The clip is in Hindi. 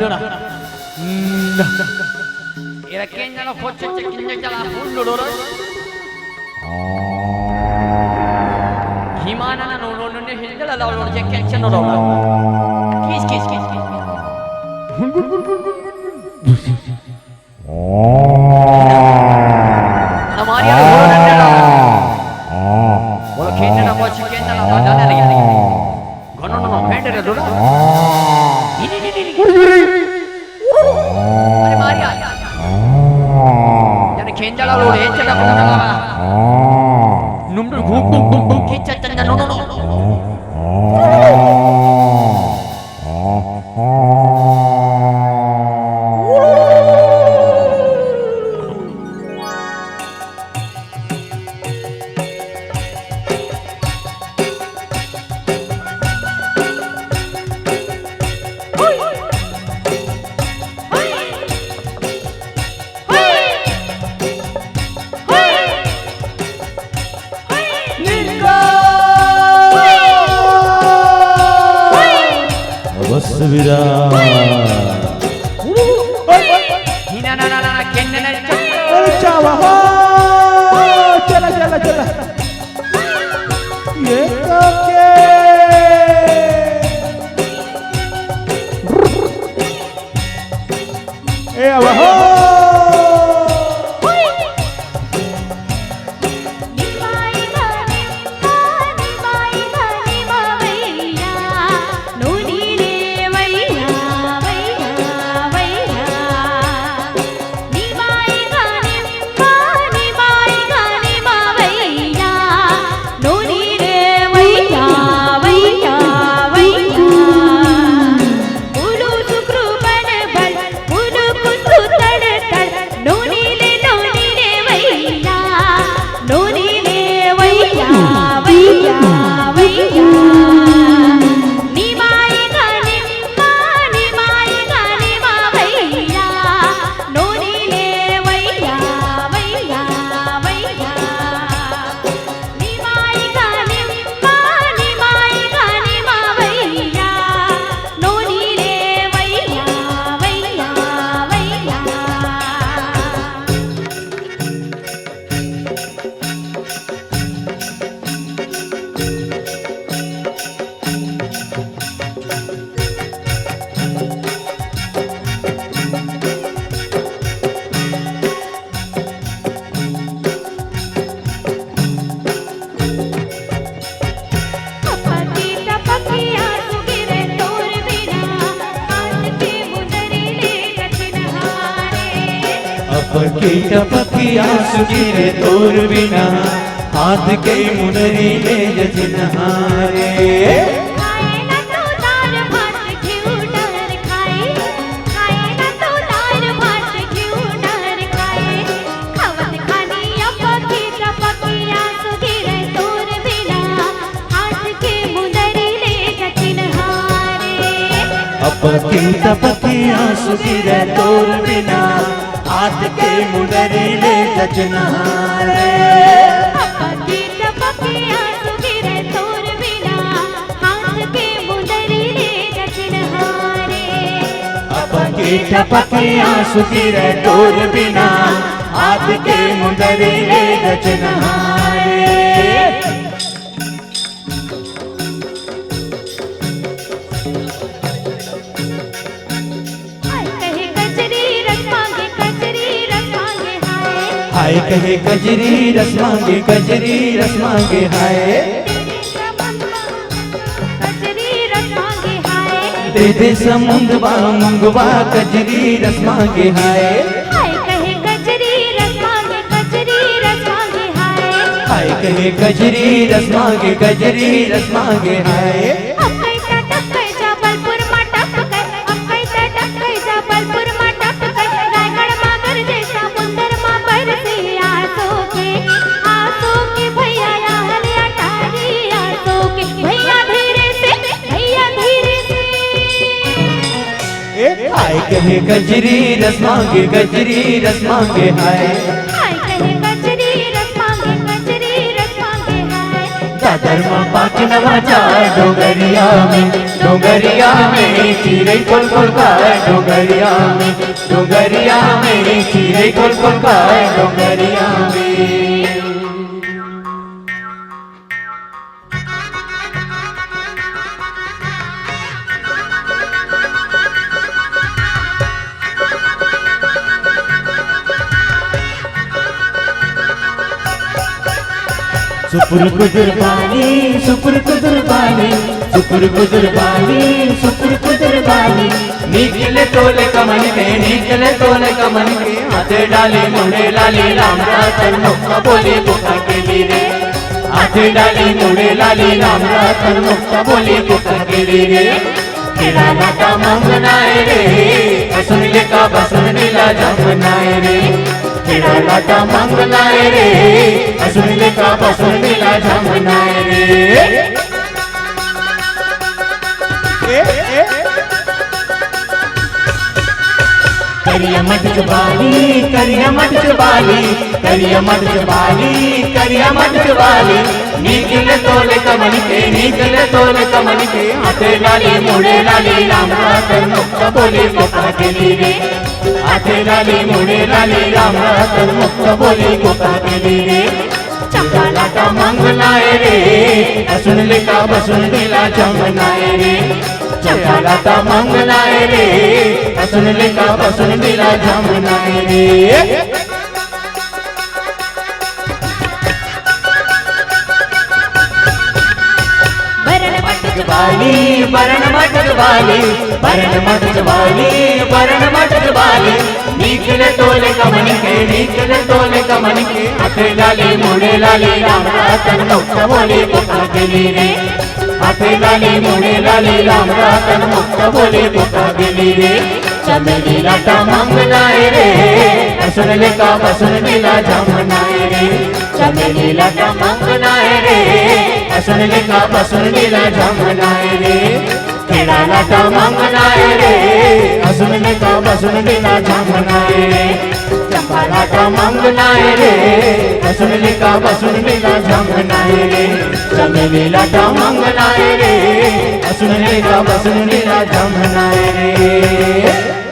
Luna. Era Kenya no foche Kenya jala hundu Himana na no ne hindala la lo je kenchen no la. Kiss. हमारी यार बोलो नन्हे ला बोलो खेलने ना कोई खेलने ना डाले लगे घनो ना फेंटे रे डोला इनी अरे मारिया यानी खेलने ला लोड़े चला कोना ला नुम्डु घूम खींचा चंदा नो टपकी आंसू गिरे तोर बिना हाथ के मुनरी ले जजनहारे खाए ना तो दाल भात घिउ डर खाए ना तो दाल भात घिउ डर खाए खवत खानी अपकी टपकी आंसू गिरे तोर बिना हाथ के मुनरी ले जजनहारे अपकी टपकी आंसू गिरे तोर बिना हाथ के मुनरी ले जजनहारे अपकी टपकी आंसू गिरे तोर बिना हाथ के मुनरी ले जजनहारे अपकी टपकी आंसू गिरे तोर बिना हाथ के मुनरी ले जजनहारे हाय कहे कजरी रस मांगे हाय दे दे समुंदवा मंगवा कजरी रस मांगे हाय हाय कहे कजरी रस मांगे हाय कहे कजरी रस मांगे हाय हाय कहे कजरी रस मांगे हाय दादर माँ पाक नवाचा डोगरिया में चिरे कोल कोल का डोगरिया डोंगरिया में चिड़ै खोल खोल खाए डोंगरिया में। सुपुर कुदुर बाली सुपुर कुदुर बाली सुपुर कुदुर बाली सुपुर कुदुर बाली निकले तोले कमल के हाथे डाली मुड़े लाली रामरा तर मुक्ता बोली बुका के रे हाथे डाली मुड़े लाली रामरा तर मुक्ता बोली बुका के रे। तेरा नाटा मंगनाए रे बसन लेका बसन नीला जमनाए रे तेरा नाटा मंगनाए रे बसन लेका बसन नीला जमनाए रे। करिया मट चबाली करिया मट चबाली करिया मट चबाली करिया मट चबाली निकले तोले कमल के हाथे डाली मुड़े लाली रामरा तर मुक्ता बोली बुका के रे हाथे डाली मुड़े लाली रामरा तर मुक्ता बोली बुका के रे। चंपा लाटा मंगलाए रे बसन लेका बसन नीला जमनाए रे चंपा लाटा मंगलाए रे बसन लेका बसन नीला जमनाए रे। बरण मट बाली निकले तोले कमल के हाथे डाली मुड़े लाली रामरा तर मुक्ता बोली बुका के रे हाथे डाली मुड़े लाली रामरा तर मुक्ता बोली बुका के रे। चमेली लाटा मंगलाए रे बसन लेका बसन नीला जमनाए रे चमेली लाटा मंगलाए रे बसन लेका बसन नीला जमनाए रे। तेरा लाटा मंगनाए रे बसन लेका बसन नीला जमनाए रे चंपा लाटा मंगनाए रे बसन लेका बसन नीला जमनाए रे चमेली लाटा मंगनाए रे बसन लेका बसन नीला जमनाए रे।